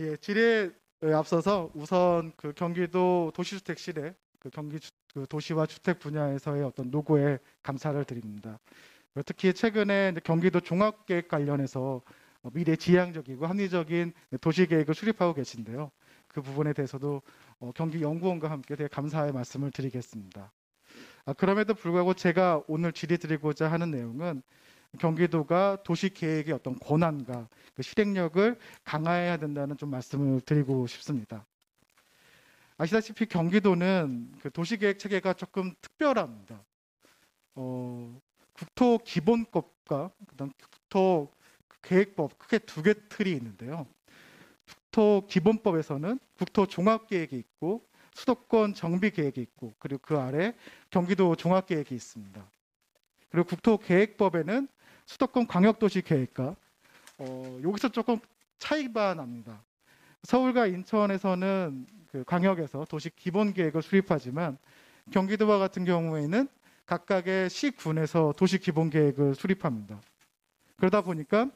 예, 질의에 앞서서 우선 그 경기도 도시주택실의 그 도시와 주택 분야에서의 어떤 노고에 감사를 드립니다. 특히 최근에 이제 경기도 종합계획 관련해서 미래 지향적이고 합리적인 도시계획을 수립하고 계신데요. 그 부분에 대해서도 경기연구원과 함께 되게 감사의 말씀을 드리겠습니다. 그럼에도 불구하고 제가 오늘 질의 드리고자 하는 내용은 경기도가 도시계획의 어떤 권한과 그 실행력을 강화해야 된다는 좀 말씀을 드리고 싶습니다. 아시다시피 경기도는 그 도시계획 체계가 조금 특별합니다. 국토기본법과 그다음 국토계획법 크게 두 개 틀이 있는데요. 국토기본법에서는 국토종합계획이 있고 수도권 정비계획이 있고 그리고 그 아래 경기도 종합계획이 있습니다. 그리고 국토계획법에는 수도권 광역도시계획과 여기서 조금 차이가 납니다. 서울과 인천에서는 그 광역에서 도시 기본 계획을 수립하지만 경기도와 같은 경우에는 각각의 시군에서 도시 기본 계획을 수립합니다. 그러다 보니까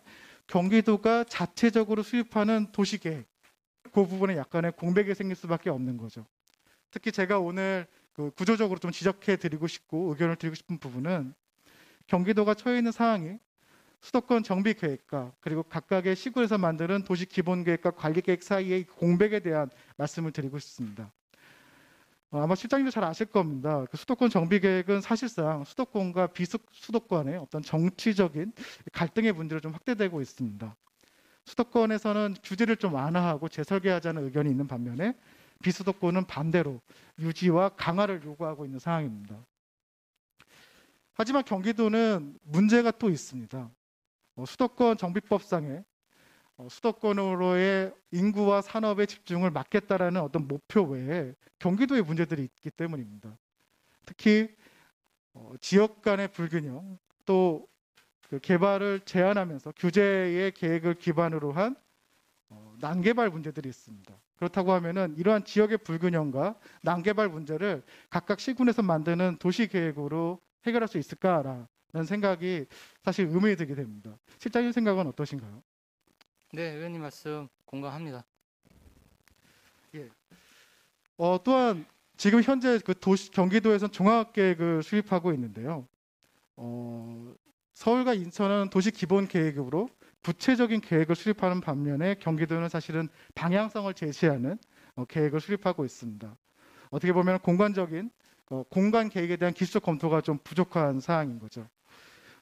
경기도가 자체적으로 수립하는 도시 계획, 그 부분에 약간의 공백이 생길 수밖에 없는 거죠. 특히 제가 오늘 그 구조적으로 좀 지적해 드리고 싶고 의견을 드리고 싶은 부분은 경기도가 처해 있는 상황이 수도권 정비 계획과 그리고 각각의 시군에서 만드는 도시 기본 계획과 관리 계획 사이의 공백에 대한 말씀을 드리고 싶습니다. 아마 실장님도 잘 아실 겁니다. 그 수도권 정비 계획은 사실상 수도권과 비수도권의 어떤 정치적인 갈등의 문제로 좀 확대되고 있습니다. 수도권에서는 규제를 좀 완화하고 재설계하자는 의견이 있는 반면에 비수도권은 반대로 유지와 강화를 요구하고 있는 상황입니다. 하지만 경기도는 문제가 또 있습니다. 수도권 정비법상에 수도권으로의 인구와 산업의 집중을 막겠다라는 어떤 목표 외에 경기도의 문제들이 있기 때문입니다. 특히 지역 간의 불균형, 또 그 개발을 제한하면서 규제의 계획을 기반으로 한 난개발 문제들이 있습니다. 그렇다고 하면은 이러한 지역의 불균형과 난개발 문제를 각각 시군에서 만드는 도시 계획으로 해결할 수 있을까라는 생각이 사실 의문이 들게 됩니다. 실장님 생각은 어떠신가요? 네, 의원님 말씀 공감합니다. 예. 또한 지금 현재 그 경기도에서는 종합계획을 수립하고 있는데요. 서울과 인천은 도시 기본 계획으로 구체적인 계획을 수립하는 반면에 경기도는 사실은 방향성을 제시하는 계획을 수립하고 있습니다. 어떻게 보면 공간적인 공간 계획에 대한 기술적 검토가 좀 부족한 사항인 거죠.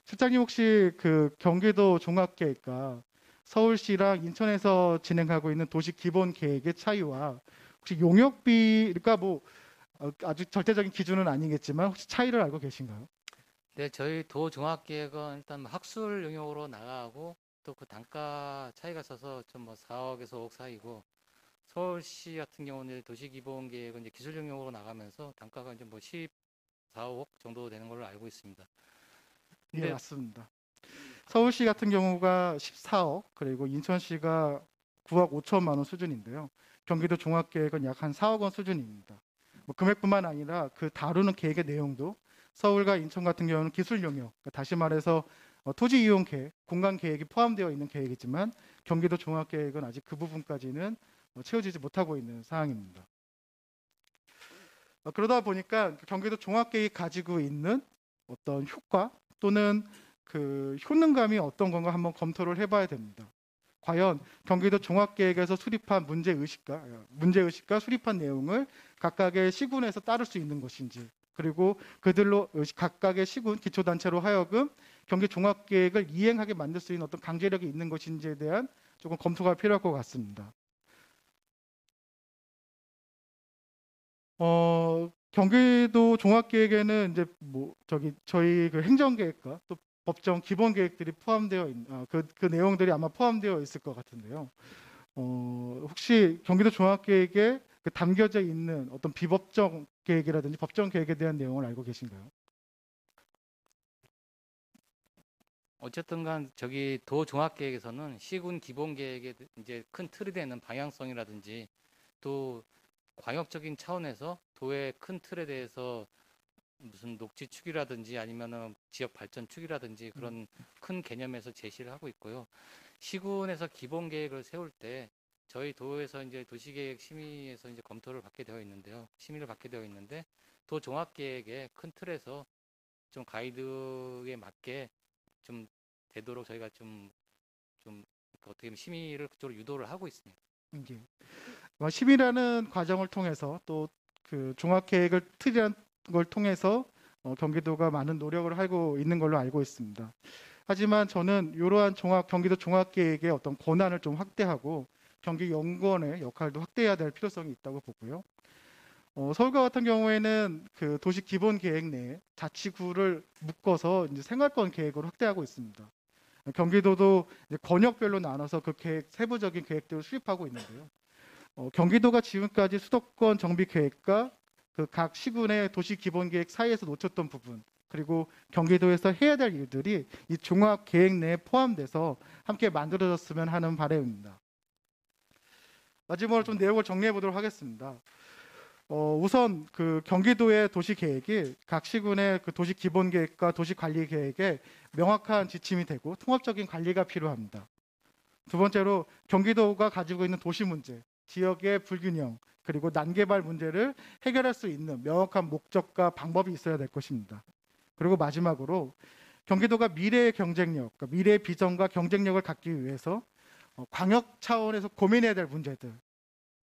실장님 혹시 그 경기도 종합계획과 서울시랑 인천에서 진행하고 있는 도시 기본 계획의 차이와 혹시 용역비, 그러니까 뭐 아주 절대적인 기준은 아니겠지만 혹시 차이를 알고 계신가요? 네, 저희 도 종합계획은 일단 뭐 학술 영역으로 나가고 또 그 단가 차이가 있어서 좀 뭐 4억에서 5억 사이고 서울시 같은 경우는 도시기본계획은 이제 기술 영역으로 나가면서 단가가 이제 뭐 14, 5억 정도 되는 걸로 알고 있습니다. 예, 근데 맞습니다. 서울시 같은 경우가 14억, 그리고 인천시가 9억 5천만 원 수준인데요. 경기도 종합계획은 약 한 4억 원 수준입니다. 뭐 금액뿐만 아니라 그 다루는 계획의 내용도 서울과 인천 같은 경우는 기술 영역, 그러니까 다시 말해서 토지 이용 계획, 공간 계획이 포함되어 있는 계획이지만 경기도 종합계획은 아직 그 부분까지는 채워지지 못하고 있는 상황입니다. 그러다 보니까 경기도 종합계획이 가지고 있는 어떤 효과 또는 그 효능감이 어떤 건가 한번 검토를 해봐야 됩니다. 과연 경기도 종합계획에서 수립한 문제의식과 수립한 내용을 각각의 시군에서 따를 수 있는 것인지, 그리고 그들로 각각의 시군 기초단체로 하여금 경기 종합계획을 이행하게 만들 수 있는 어떤 강제력이 있는 것인지에 대한 조금 검토가 필요할 것 같습니다. 경기도 종합계획에는 이제 뭐 저희 그 행정계획과 또 법정 기본 계획들이 포함되어 그 내용들이 아마 포함되어 있을 것 같은데요. 혹시 경기도 종합계획에 그 담겨져 있는 어떤 비법정 계획이라든지 법정 계획에 대한 내용을 알고 계신가요? 어쨌든 간 저기 도 종합계획에서는 시군 기본계획에 이제 큰 틀이 되는 방향성이라든지 또 광역적인 차원에서 도의 큰 틀에 대해서 무슨 녹지 축이라든지 아니면은 지역 발전 축이라든지 그런 큰 개념에서 제시를 하고 있고요. 시군에서 기본 계획을 세울 때 저희 도에서 이제 도시계획 심의에서 이제 검토를 받게 되어 있는데요. 심의를 받게 되어 있는데 도 종합계획의 큰 틀에서 좀 가이드에 맞게 좀 되도록 저희가 좀 어떻게 보면 심의를 그쪽으로 유도를 하고 있습니다. 이제 심의라는 과정을 통해서 또 그 종합계획을 틀이란 걸 통해서 경기도가 많은 노력을 하고 있는 걸로 알고 있습니다. 하지만 저는 이러한 경기도 종합계획의 어떤 권한을 좀 확대하고 경기연구원의 역할도 확대해야 될 필요성이 있다고 보고요. 서울과 같은 경우에는 그 도시 기본 계획 내에 자치구를 묶어서 이제 생활권 계획으로 확대하고 있습니다. 경기도도 이제 권역별로 나눠서 그 계획, 세부적인 계획들을 수립하고 있는데요. 경기도가 지금까지 수도권 정비 계획과 그 각 시군의 도시 기본 계획 사이에서 놓쳤던 부분, 그리고 경기도에서 해야 될 일들이 이 종합 계획 내에 포함돼서 함께 만들어졌으면 하는 바람입니다. 마지막으로 좀 내용을 정리해 보도록 하겠습니다. 우선 그 경기도의 도시 계획이 각 시군의 그 도시 기본 계획과 도시 관리 계획에 명확한 지침이 되고 통합적인 관리가 필요합니다. 두 번째로 경기도가 가지고 있는 도시 문제, 지역의 불균형, 그리고 난개발 문제를 해결할 수 있는 명확한 목적과 방법이 있어야 될 것입니다. 그리고 마지막으로 경기도가 미래의 경쟁력, 그러니까 미래의 비전과 경쟁력을 갖기 위해서 광역 차원에서 고민해야 될 문제들,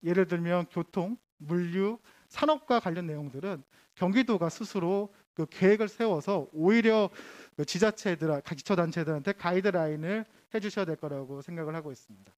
예를 들면 교통, 물류, 산업과 관련 내용들은 경기도가 스스로 그 계획을 세워서 오히려 그 지자체들, 각 지처단체들한테 가이드라인을 해주셔야 될 거라고 생각을 하고 있습니다.